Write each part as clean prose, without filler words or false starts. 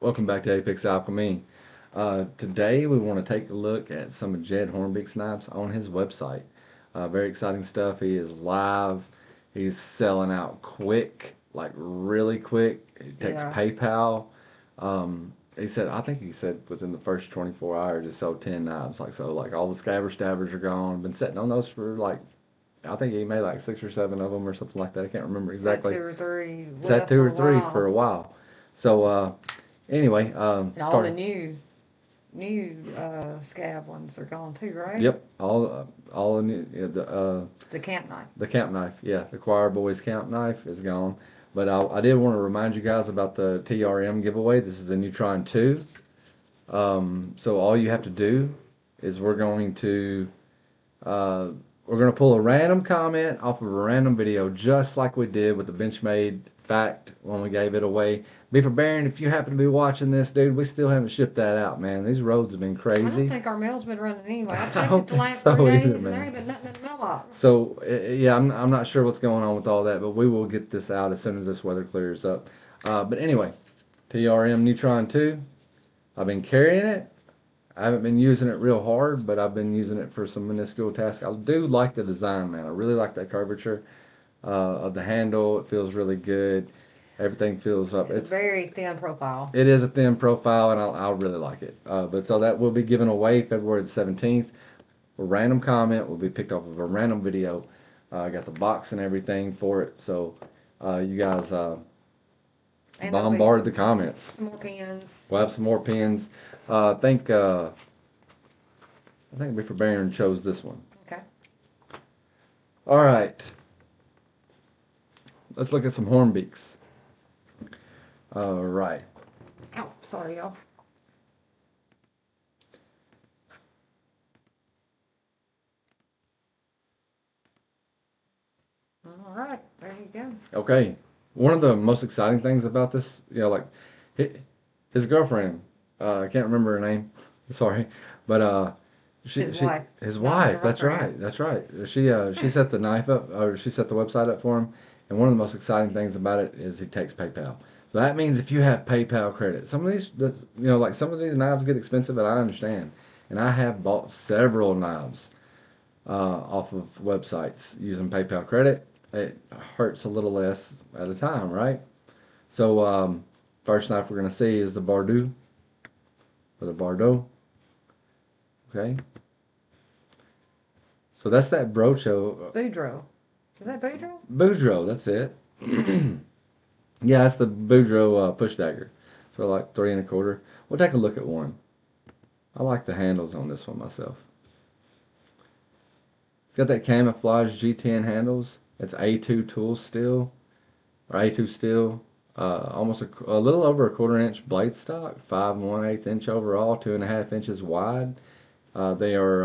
Welcome back to Apex Alchemy. Today we want to take a look at some of Jed Hornbeak's knives on his website. Very exciting stuff. He is live. He's selling out quick, like really quick. He takes Yeah, PayPal. I think he said within the first 24 hours, he sold 10 knives. Like all the scabber stabbers are gone. Been sitting on those for I think he made like six or seven of them or something like that. I can't remember got exactly. two or three He's had left two for or a three for a while, while. So, anyway, and all the starting. new scab ones are gone too, right? Yep, all in The camp knife. the camp knife. Yeah, the Choir Boys camp knife is gone. But I did want to remind you guys about the TRM giveaway. This is the Neutron 2. So all you have to do is uh, we're going to pull a random comment off of a random video, just like we did with the Benchmade fact when we gave it away. Beaver Baron, if you happen to be watching this, dude, we still haven't shipped that out, man. These roads have been I don't crazy. think our mail's been running anyway. I've I checked don't it the think last three so either, days, and there man. ain't been nothing in the mailbox. So yeah, I'm not sure what's going on with all that, but we will get this out as soon as this weather clears up. But anyway, TRM Neutron 2. I've been carrying it. I haven't been using it real hard, but I've been using it for some minuscule tasks. I do like the design, man. I really like that curvature of the handle. It feels really good. Everything feels up. It's a very thin profile. It is a thin profile, and I'll really like it. But so that will be given away February the 17th. A random comment will be picked off of a random video. I got the box and everything for it. So you guys And there'll be bombard the comments. some more pins. We'll have some more pins. I think Biffer Baron chose this one. Okay. All right, let's look at some Hornbeaks. All right. Ow, sorry, y'all. All right, there you go. Okay. One of the most exciting things about this, like his girlfriend, I can't remember her name. Sorry, but His wife, his not wife. That's girlfriend. right. That's right. She set the knife up, or she set the website up for him. And one of the most exciting things about it is he takes PayPal. So that means if you have PayPal credit, some of these, like some of these knives get expensive, and I understand. And I have bought several knives off of websites using PayPal credit. It hurts a little less at a time, right? So first knife we're going to see is the Bardou or the Bardot. Okay, so that's that brocho. Boudreaux. Is that Boudreaux? Boudreaux, that's it. Yeah, that's the Boudreaux push dagger. So like 3 1/4. We'll take a look at one. I like the handles on this one myself. It's got that camouflage G10 handles. It's A2 tool steel or A2 steel. Almost a little over a 1/4 inch blade stock, 5 1/8 inch overall, 2.5 inches wide. They are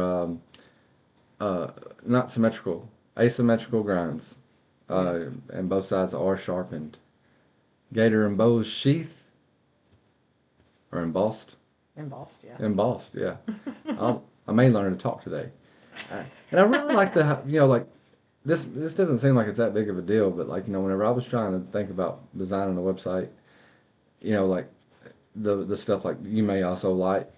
uh, not symmetrical, asymmetrical grinds, Yes. and both sides are sharpened. Gator embossed sheath or embossed, Embossed, yeah. embossed. Yeah, I may learn to talk today. And I really like like this doesn't seem like it's that big of a deal, but like whenever I was trying to think about designing a website, like the stuff like you may also like,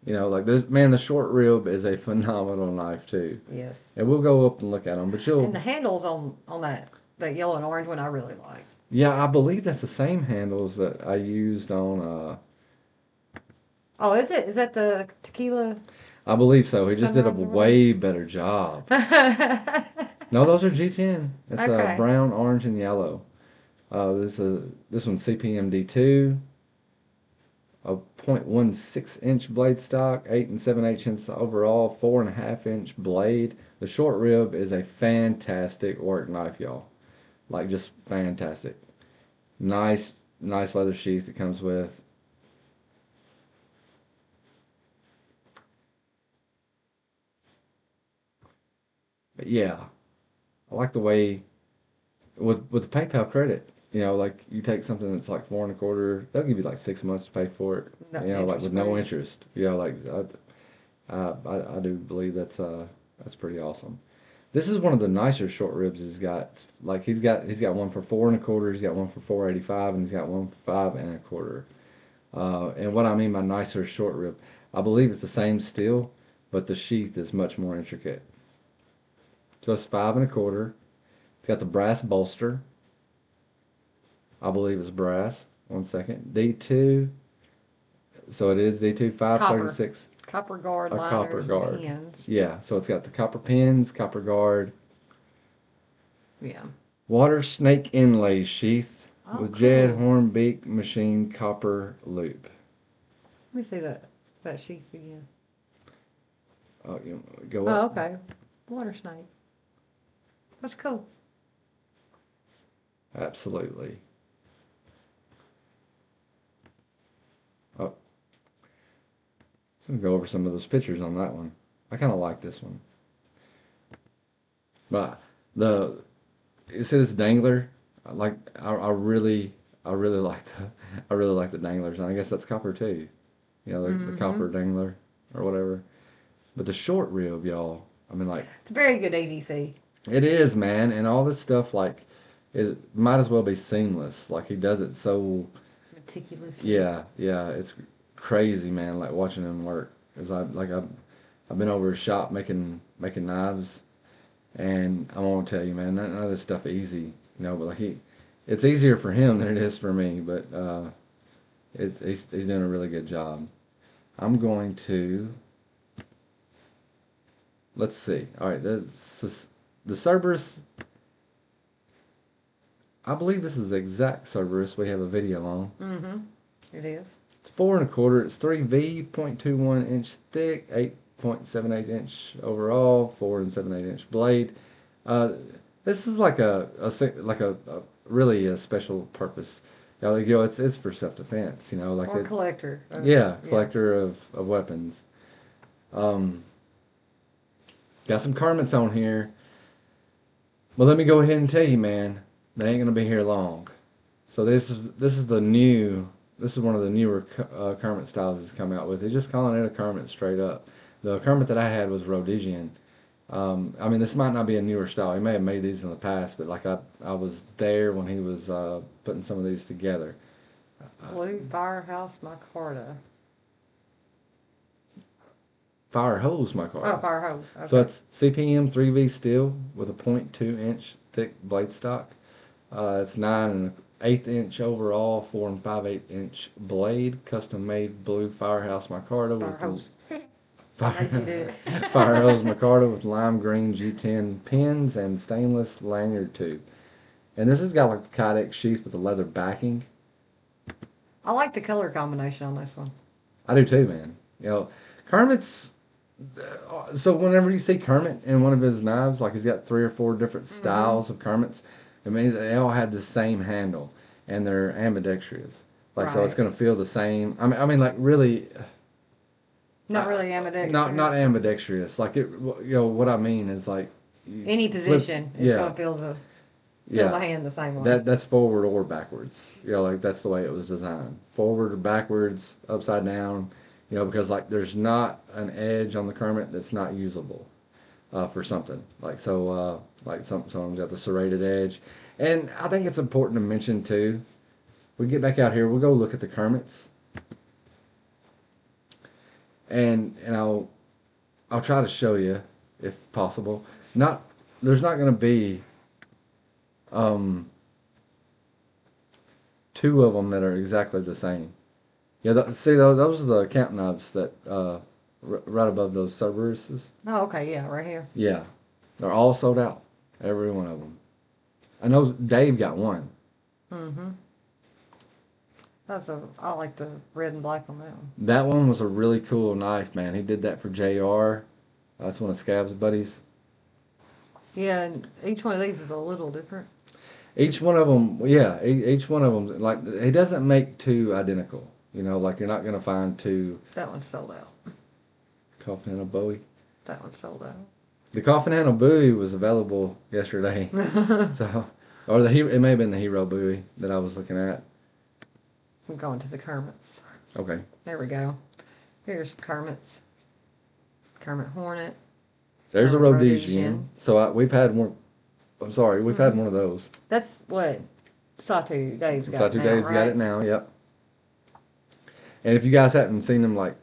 like this man, the short rib is a phenomenal knife too, Yes. and we'll go up and look at them. But And you'll, the handles on that yellow and orange one I really like. yeah, I believe that's the same handles that I used on. Oh, is it? Is that the tequila I believe so. He just did a sunrise or whatever? way better job. No, those are G10. It's Okay. brown, orange, and yellow. This one's CPMD2. A 0.16 inch blade stock, 8 7/8 inches overall, 4.5 inch blade. The short rib is a fantastic work knife, y'all. Like just fantastic. Nice, nice leather sheath it comes with. But yeah, I like the way with the PayPal credit. Like you take something that's like 4 1/4, they'll give you like 6 months to pay for it. No, Like interest with no free. interest. I do believe that's pretty awesome. This is one of the nicer short ribs he's got. Like he's got one for 4 1/4, he's got one for 4.85, and he's got one for 5 1/4. And what I mean by nicer short rib, I believe it's the same steel, but the sheath is much more intricate. So it's 5 1/4. It's got the brass bolster. I believe it's brass. 1 second. D2. So it is D2 Copper. 536. Copper guard A copper liners guard. and pins. Yeah, so it's got the copper pins, copper guard, Yeah. water snake inlay sheath Oh, with Jed cool. Hornbeak machine copper loop. Let me see that sheath again. Oh, you go Oh, up. okay. Water snake. That's cool. Absolutely. Oh, so I'm gonna go over some of those pictures on that one. I kind of like this one, but the you see this dangler. I really like I really like the danglers, and I guess that's copper too. You know, the Mm-hmm. copper dangler or whatever. But the short rib, y'all. I mean, like It's very good ADC. it is, man, and all this stuff like it might as well be seamless. Like he does it so. Meticulously. Yeah, yeah, it's crazy, man. Like watching him work, cause I've been over his shop making knives, and I won't tell you, man, none of this stuff easy, But like it's easier for him than it is for me. But he's doing a really good job. I'm going to let's see. All right, the Cerberus. I believe this is the exact Cerberus we have a video on. Mm-hmm. It is. It's 4 1/4. It's 3V, 0.21 inch thick, 8.78 inch overall, 4 7/8 inch blade. Uh, this is like a really a special purpose. It's for self defense. Like Or it's collector. yeah, Yeah. collector of weapons. Um, got some Carments on here. Well, let me go ahead and tell you, man, they ain't gonna be here long. So this is the new this is one of the newer Kermit styles he's come out with. He's just calling it a Kermit straight up. The Kermit that I had was Rhodesian. I mean, this might not be a newer style. He may have made these in the past, but like I was there when he was putting some of these together. Blue Firehouse Micarta. Fire hose my Oh, car. fire hose. So Okay. it's CPM 3V steel with a .2 inch thick blade stock. It's 9 1/8 inch overall, 4 5/8 inch blade, custom made blue Firehouse micarta Fire with hose. I made you do fire, it. fire hose micarta with lime green G10 pins and stainless lanyard tube. And this has got like the Kydex sheath with the leather backing. I like the color combination on this one. I do too, man. Kermit's. So whenever you see Kermit in one of his knives, like he's got 3 or 4 different Mm-hmm. styles of Kermits, it means they all have the same handle and they're ambidextrous. Like so, it's Right. gonna feel the same. I mean, like really, Not really not ambidextrous, but ambidextrous. Like it, what I mean is like you any flip. position, it's Yeah, gonna feel the yeah. hand the same way. That's forward or backwards. Like that's the way it was designed. Forward or backwards, upside down. Because like there's not an edge on the Kermit that's not usable for something. Like so, like someone's got the serrated edge, and I think it's important to mention too. We get back out here, we'll go look at the Kermits, and I'll try to show you if possible. Not there's not going to be um, two of them that are exactly the same. Yeah, see those are the camp knives that right above those Cerberuses. Oh, okay, yeah, right here. Yeah, they're all sold out, every one of them. I know Dave got one. Mm-hmm. I like the red and black on that one. That one was a really cool knife, man. He did that for JR. That's one of Scav's buddies. Yeah, and each one of these is a little different. Each one of them, yeah, each one of them, like he doesn't make two identical. Like you're not gonna find two That one's sold out. coffin handle Bowie. That one's sold out. The coffin handle Bowie was available yesterday, so or it may have been the Hero Bowie that I was looking at. I'm going to the Kermits. Okay, There we go. Here's Kermit's. Kermit Hornet. there's a Kermit Rhodesian. So we've had one. I'm sorry, we've had Mm-hmm. one of those. That's what Satu Dave's got Satu now, Dave's got right? it now. Yep. And if you guys haven't seen him like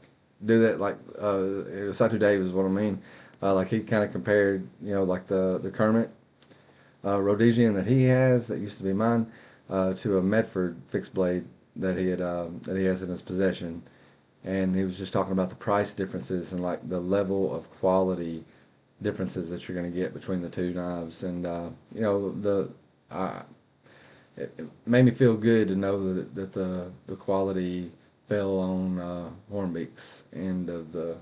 do that, like Satu Dave is what I mean. Like he kind of compared, like the Kermit Rhodesian that he has that used to be mine to a Medford fixed blade that he has in his possession, and he was just talking about the price differences and like the level of quality differences that you're going to get between the two knives, and uh, it made me feel good to know that the quality fell on Hornbeak's end of the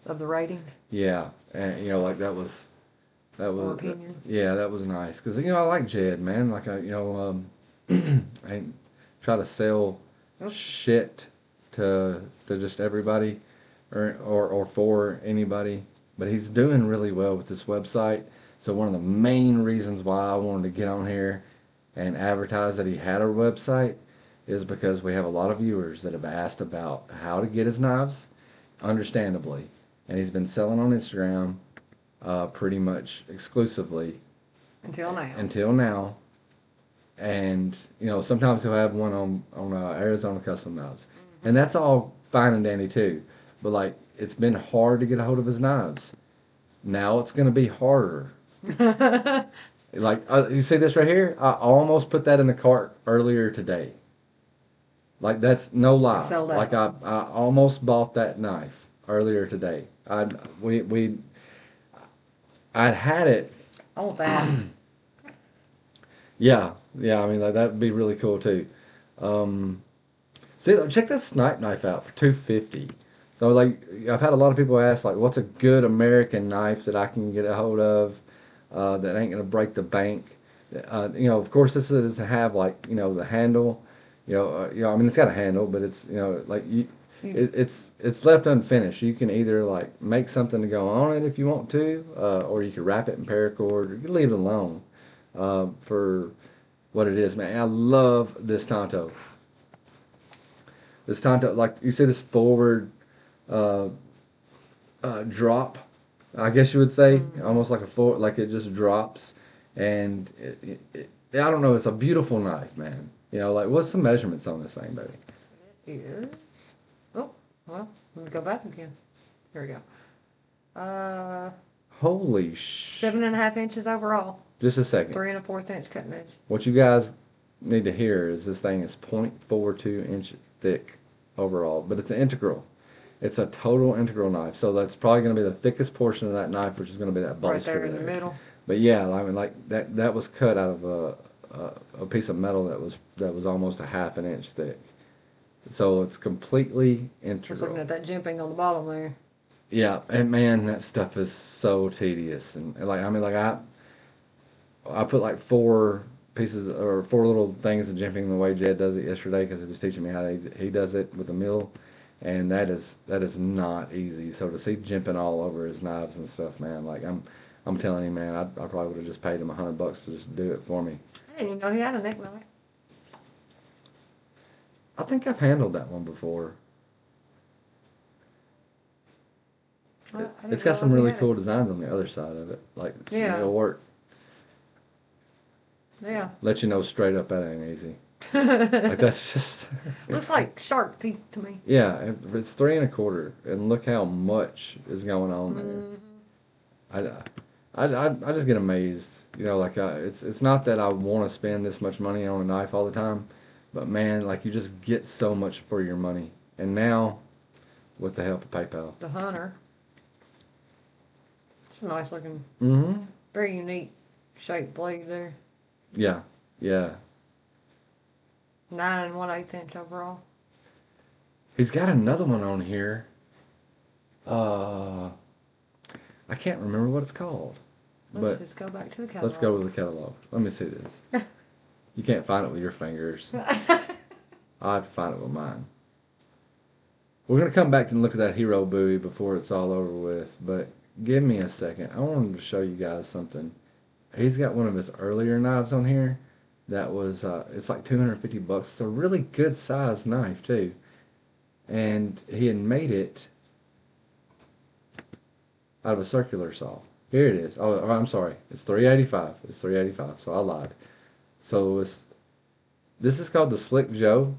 Of the rating yeah, and like that or was opinion. yeah, that was nice because I like Jed, man. Like I ain't try to sell Oops. shit to just everybody or for anybody, but he's doing really well with this website. So one of the main reasons why I wanted to get on here and advertise that he had a website is because we have a lot of viewers that have asked about how to get his knives, understandably, and he's been selling on Instagram pretty much exclusively Until now. until now. And sometimes he'll have one on Arizona custom knives, and that's all fine and dandy too. But like it's been hard to get a hold of his knives. Now it's going to be harder. Like you see this right here? I almost put that in the cart earlier today. Like that's no lie. Sold out. Like I almost bought that knife earlier today. I'd had it. I want that. Yeah, yeah. I mean, like that'd be really cool too. Um, See, check this snipe knife out for 250. So like, I've had a lot of people ask like, what's a good American knife that I can get a hold of that ain't gonna break the bank? Of course, this doesn't have like the handle. I mean, it's got a handle, but it's like it's left unfinished. You can either like make something to go on it if you want to, or you can wrap it in paracord, or you can leave it alone for what it is, man. I love this Tonto. This Tonto, like you see this forward uh, drop, I guess you would say, almost like a forward, like it just drops, and I don't know. It's a beautiful knife, man. Like what's the measurements on this thing, baby? Is oh well, let me go back again. Here we go. Holy 7.5 inches overall. Just a second. 3 1/4 inch cutting edge. What you guys need to hear is this thing is 0.42 inch thick overall, but it's an integral. It's a total integral knife, so that's probably going to be the thickest portion of that knife, which is going to be that Right bolster there in the middle. But yeah, I mean, like that was cut out of a piece of metal that was almost a half an inch thick. So it's completely Just looking integral. at that jimping on the bottom there. Yeah, and man, that stuff is so tedious. And like, I mean, like I put like four pieces or four little things of jimping the way Jed does it yesterday because he was teaching me how he does it with a mill, and that is not easy. So to see jimping all over his knives and stuff, man, like I'm telling you, man, I probably would have just paid him $100 to just do it for me. I didn't even know he had a neck knife. I think I've handled that one before. I It's didn't got some realize he really had cool it. designs on the other side of it, like Yeah. it'll work. Yeah. Let you know straight up that ain't easy. Like that's just Looks like shark teeth to me. yeah. It's 3 1/4, and look how much is going on there. Mm-hmm. I just get amazed. Like it's not that I want to spend this much money on a knife all the time, but man, like you just get so much for your money. And now, with the help of PayPal. The Hunter. It's a nice looking, Mm-hmm. very unique shaped blade there. Yeah. Yeah. 9 1/8 inch overall. He's got another one on here. I can't remember what it's called. Let's But just go back to the catalog. let's go with the catalog. Let me see this. You can't find it with your fingers. I have to find it with mine. We're going to come back and look at that hero buoy before it's all over with, but give me a second. I wanted to show you guys something. He's got one of his earlier knives on here that was, it's like $250. It's a really good sized knife, too. And he had made it out of a circular saw. Here it is. Oh, I'm sorry. It's $385. It's $385. So I lied. So this is called the Slick Joe.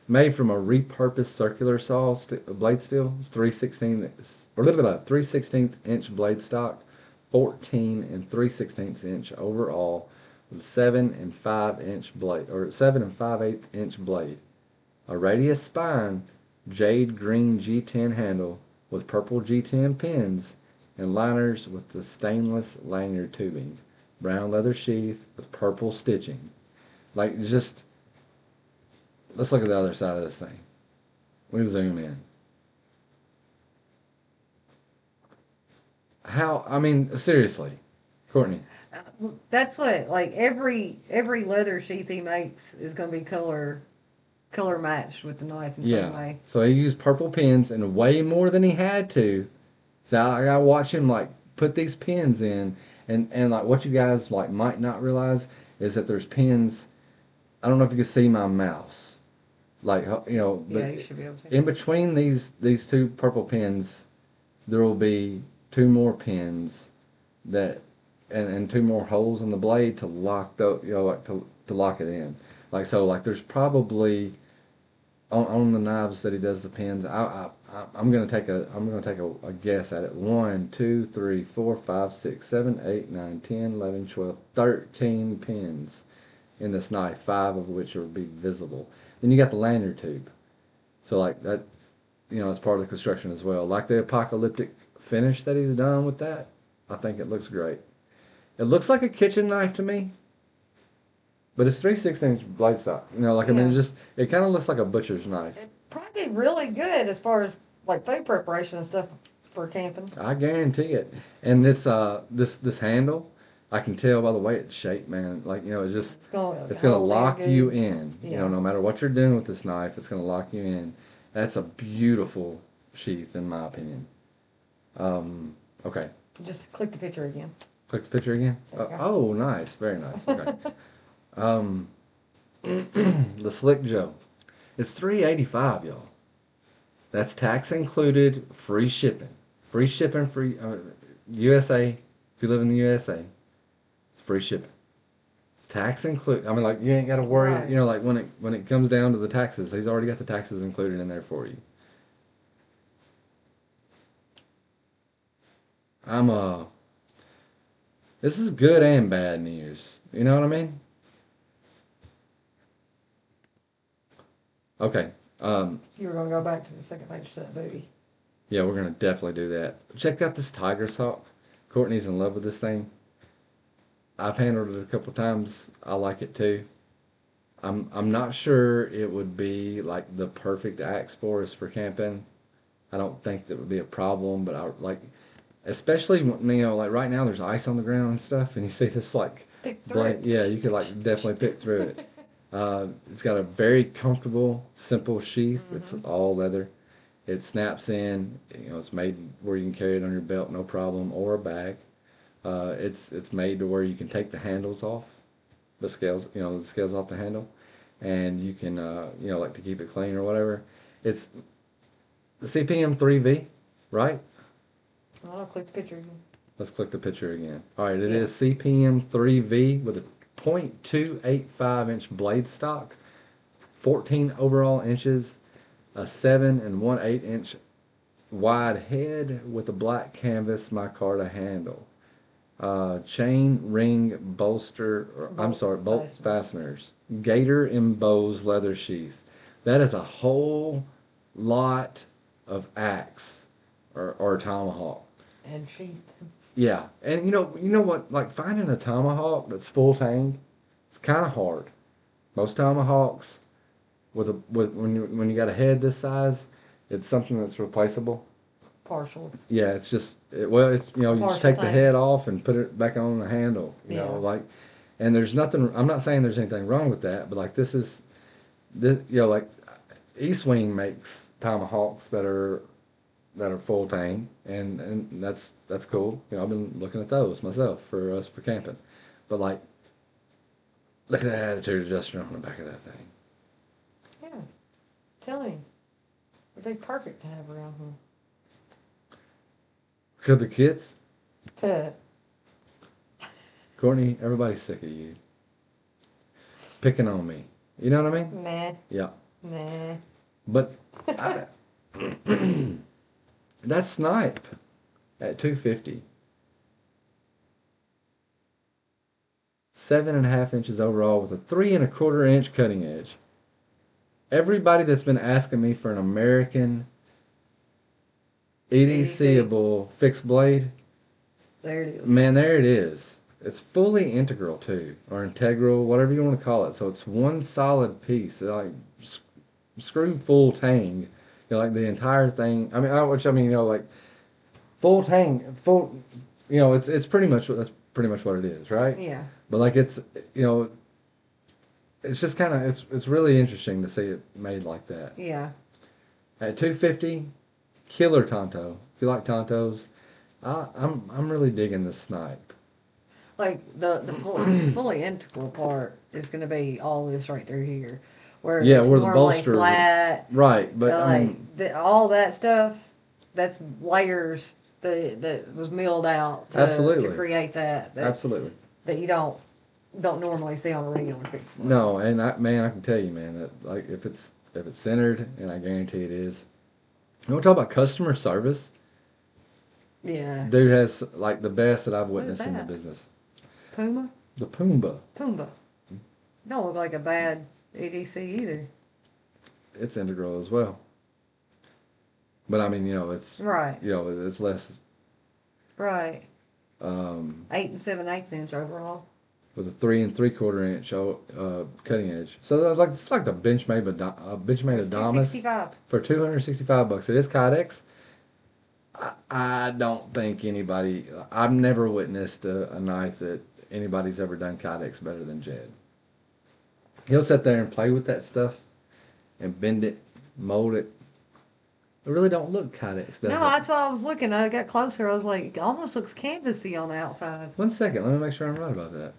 made from a repurposed circular saw blade steel. It's 3/16 inch blade stock, 14 and 3/16 inch overall, with 7 and 5/8 inch blade. A radius spine, jade green G10 handle with purple G10 pins, and liners with the stainless lanyard tubing. Brown leather sheath with purple stitching. Like, just, let's look at the other side of this thing. Let me zoom in. How, I mean, seriously, Courtney. That's what like every leather sheath he makes is gonna be color matched with the knife in some Yeah. way. So he used purple pins and way more than he had to. So I gotta watch him like put these pins in, and like what you guys like might not realize is that there's pins. I don't know if you can see my mouse, like Yeah, but you should be able to. in between these two purple pins, there will be two more pins that and two more holes in the blade to lock the like to lock it in. Like so, like there's probably on the knives that he does the pins. I'm gonna take a guess at it. 1, 2, 3, 4, 5, 6, 7, 8, 9, 10, 11, 12, 13 pins in this knife, 5 of which will be visible. Then you got the lanyard tube. So like that, it's part of the construction as well. Like the apocalyptic finish that he's done with that, I think it looks great. It looks like a kitchen knife to me, but it's 3/16 blade stock. Like I mean, Yeah, it kind of looks like a butcher's knife. it'd probably be really good as far as like food preparation and stuff for camping. I guarantee it. And this handle, I can tell by the way it's shaped, man. Like It's it's gonna gonna hold in lock you good. in. Yeah, No matter what you're doing with this knife, it's gonna lock you in. That's a beautiful sheath, in my opinion. Um, okay, just click the picture again. click the picture again. There you Oh, nice, very nice. Okay. Um, the Slick Joe. It's 385, y'all. That's tax included, free shipping. Free shipping, free USA. If you live in the USA, it's free shipping. It's tax included. I mean, like you ain't got to worry. Right. Like when it comes down to the taxes, he's already got the taxes included in there for you. I'm This is good and bad news. You know what I mean? Okay. You were gonna go back to the second page to that booty. Yeah, we're gonna definitely do that. Check out this Tiger Hawk. Courtney's in love with this thing. I've handled it a couple times. I like it too. I'm not sure it would be like the perfect axe for us for camping. I don't think that would be a problem, but I like, especially when, like right now there's ice on the ground and stuff, and you see this like Pick through blade. Yeah, you could like definitely pick through it. It's got a very comfortable, simple sheath. It's Mm-hmm. all leather. It snaps in. It's made where you can carry it on your belt, no problem, or a bag. It's made to where you can take the handles off, the scales off the handle, and you can, like to keep it clean or whatever. It's the CPM 3V, right? I'll click the picture again. Let's click the picture again. All right, it Yeah. is CPM 3V with a 0.285 inch blade stock, 14 overall inches, a 7 and 1/8 inch wide head with a black canvas micarta handle. Chain ring bolster, bolt fasteners. Gator embossed leather sheath. That is a whole lot of axe or tomahawk. And sheath. Yeah, and you know what? Like finding a tomahawk that's full tang, it's kind of hard. Most tomahawks when you got a head this size, it's something that's replaceable. Partial. Yeah, it's just it's you just Partial take the thing. head off and put it back on the handle. Yeah. Like, and there's nothing. I'm not saying there's anything wrong with that, but like this like East Wing makes tomahawks that are full tang, and that's cool. I've been looking at those myself for us for camping, but like, look at that attitude adjuster on the back of that thing. Yeah. Tell me. It'd be perfect to have around here. Could the kids, To Courtney, everybody's sick of you picking on me. You know what I mean? nah. Yeah. Nah. But I, that snipe at 250, 7.5 inches overall with a 3.25 inch cutting edge. Everybody that's been asking me for an American EDC. EDCable fixed blade, There it is. man, there it is. It's fully integral too, or integral, whatever you want to call it. So it's one solid piece, like screw full tang, like the entire thing. I mean, which I mean, like full tang, full. It's pretty much that's pretty much what it is, right? Yeah. But like you know, it's just kind of it's really interesting to see it made like that. Yeah. At 250, killer Tonto. If you like Tontos, I'm really digging this snipe. Like fully integral part is going to be all this right through here, where Yeah, it's where the normally bolster flat. right, but I Like mean, all that stuff, that's layers that was milled out to absolutely, create that absolutely. that you don't normally see on a regular fixed blade. No, and man, I can tell you, man, that like if it's centered, and I guarantee it is. You want to talk about customer service? Yeah. Dude has like the best that I've What is witnessed in the that? business. Puma? The Pumbaa. Pumbaa. Don't look like a bad EDC either. It's integral as well. But I mean, Right. it's less Right. um, 8 7/8 inch overall. with a 3.75 inch cutting edge. So like it's like the Benchmade It's Adamas 265. for $265. It is Kydex. I don't think anybody. I've never witnessed a knife that anybody's ever done Kydex better than Jed. He'll sit there and play with that stuff and bend it, mold it. It really don't look Kydex, No, does it? that's why I was looking. I got closer. I was like, it almost looks canvasy on the outside. 1 second, let me make sure I'm right about that.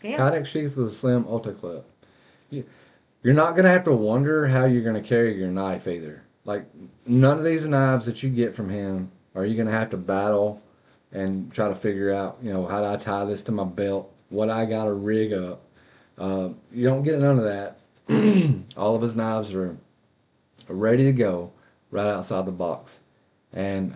Yeah. Kydex sheath with a slim Ultra clip. You, you're not gonna have to wonder how you're gonna carry your knife either. Like none of these knives that you get from him are you gonna have to battle and try to figure out, how do I tie this to my belt, what I gotta rig up. You don't get none of that. All of his knives are ready to go right outside the box, and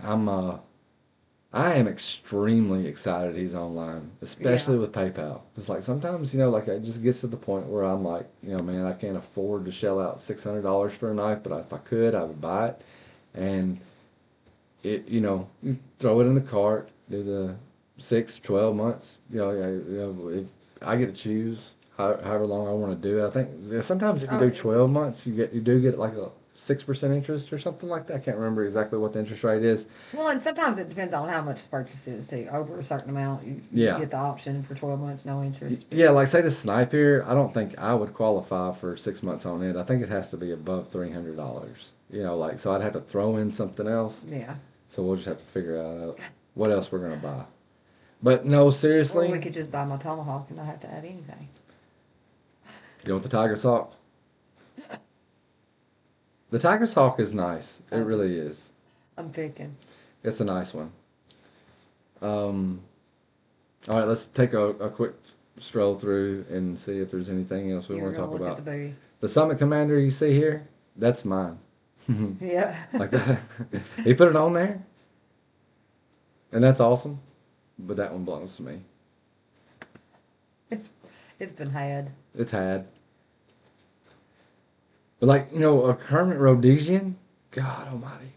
I am extremely excited he's online, Yeah. especially with PayPal. It's like sometimes, like it just gets to the point where I'm like, man, I can't afford to shell out $600 for a knife, but if I could, I would buy it. And you throw it in the cart, do the 6 to 12 months. If I get to choose however long I want to do it. I think sometimes if you Oh, do 12 months, you do get like a 6% interest or something like that. I can't remember exactly what the interest rate is. well, and sometimes it depends on how much the purchase is too. Over a certain amount, you Yeah. get the option for 12 months, no interest. Yeah, like say the snipe here, I don't think I would qualify for 6 months on it. I think it has to be above $300. Like so I'd have to throw in something else. Yeah. So we'll just have to figure out what else we're gonna buy. But no, Or we seriously, could just buy my tomahawk and not have to add anything. you want the Tiger Hawk? The Tiger Hawk is nice. It Um, really is. I'm picking. It's a nice one. Um, all right, let's take a quick stroll through and see if there's anything else we You were want to going talk to look at the about. booty. The Summit Commander you see here, that's mine. Yeah. Like that. He put it on there, and that's awesome. But that one belongs to me. it's it's been had. It's had. But like, a Kermit Rhodesian, God almighty.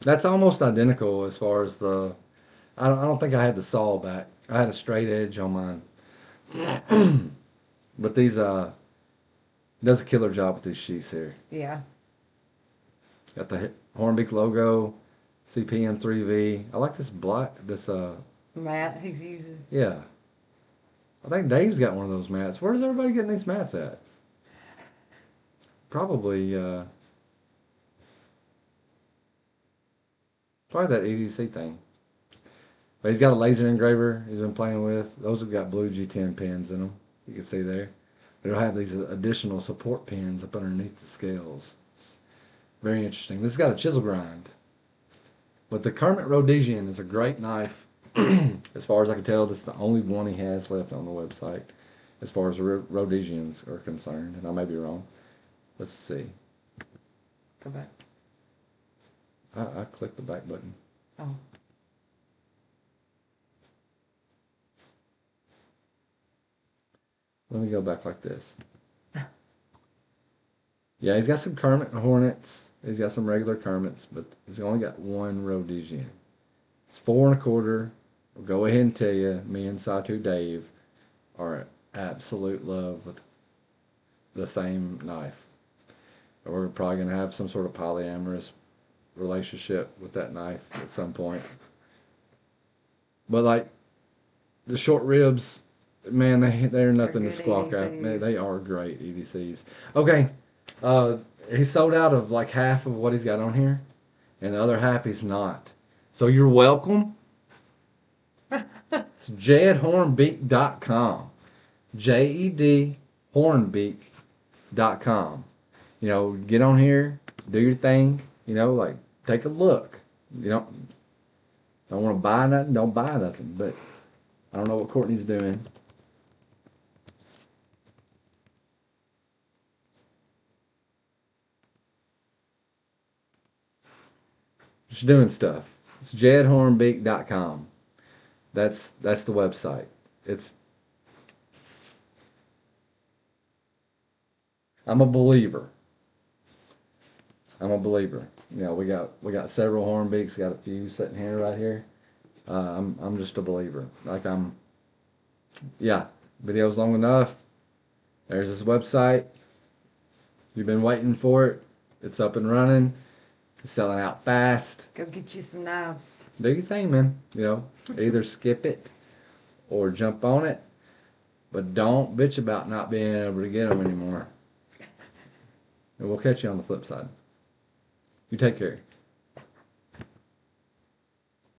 That's almost identical as far as I don't think I had the saw back. I had a straight edge on mine. But these does a killer job with these sheaths here. Yeah. Got the Hornbeak logo, CPM3V. I like this black Matt, he's using. yeah. I think Dave's got one of those mats. Where's everybody getting these mats at? Probably probably that EDC thing. But he's got a laser engraver he's been playing with. Those have got blue G10 pins in them. You can see there. But it'll have these additional support pins up underneath the scales. It's very interesting. This has got a chisel grind. But the Kermit Rhodesian is a great knife. As far as I can tell, this is the only one he has left on the website as far as Rhodesians are concerned. And I may be wrong. Let's see. Go back. I clicked the back button. Oh. Let me go back like this. Yeah, he's got some Kermit Hornets. He's got some regular Kermits, but he's only got one Rhodesian. It's 4 1/4. I'll go ahead and tell you, me and Satu Dave are in absolute love with the same knife. We're probably going to have some sort of polyamorous relationship with that knife at some point. But like the short ribs, man, they're nothing to good squawk at. Man, EDCs. they are great EDCs. Okay, he sold out of like half of what he's got on here, and the other half he's not. So you're welcome. It's jedhornbeak.com. JED Hornbeak.com. You know, get on here, do your thing. You know, like take a look. You don't want to buy nothing, don't buy nothing. But I don't know what Courtney's doing. She's doing stuff. It's jedhornbeak.com. That's the website. It's I'm a believer. I'm a believer. You know, we got several Hornbeaks. Got a few sitting here right here. I'm just a believer. Like yeah. Videos long enough. There's this website. You've been waiting for it. It's up and running. It's selling out fast. Go get you some knives. Do your thing, man. You know, either skip it or jump on it, but don't bitch about not being able to get them anymore. And we'll catch you on the flip side. You take care.